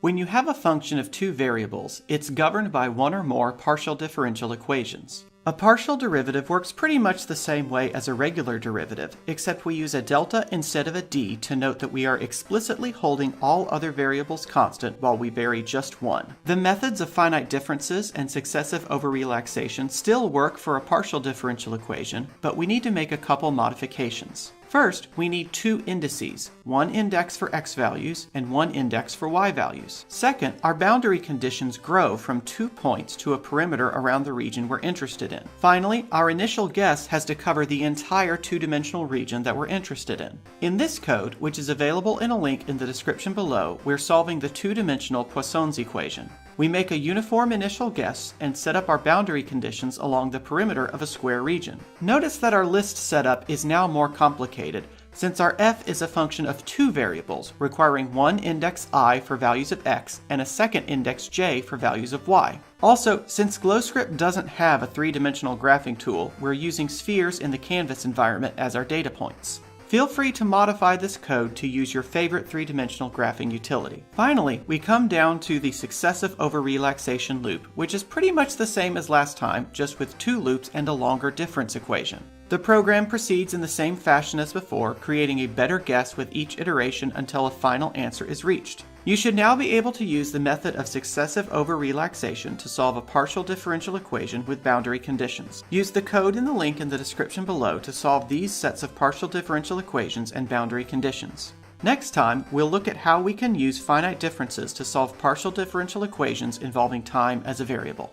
When you have a function of two variables, it's governed by one or more partial differential equations. A partial derivative works pretty much the same way as a regular derivative, except we use a delta instead of a d to note that we are explicitly holding all other variables constant while we vary just one. The methods of finite differences and successive over relaxation still work for a partial differential equation, but we need to make a couple modifications. First, we need two indices, one index for x values and one index for y values. Second, our boundary conditions grow from 2 points to a perimeter around the region we're interested in. Finally, our initial guess has to cover the entire two-dimensional region that we're interested in. In this code, which is available in a link in the description below, we're solving the two-dimensional Poisson's equation. We make a uniform initial guess and set up our boundary conditions along the perimeter of a square region. Notice that our list setup is now more complicated, since our f is a function of two variables, requiring one index I for values of x and a second index j for values of y. Also, since GlowScript doesn't have a three-dimensional graphing tool, we're using spheres in the canvas environment as our data points. Feel free to modify this code to use your favorite three-dimensional graphing utility. Finally, we come down to the successive over relaxation loop, which is pretty much the same as last time, just with two loops and a longer difference equation. The program proceeds in the same fashion as before, creating a better guess with each iteration until a final answer is reached. You should now be able to use the method of successive over relaxation to solve a partial differential equation with boundary conditions. Use the code in the link in the description below to solve these sets of partial differential equations and boundary conditions. Next time, we'll look at how we can use finite differences to solve partial differential equations involving time as a variable.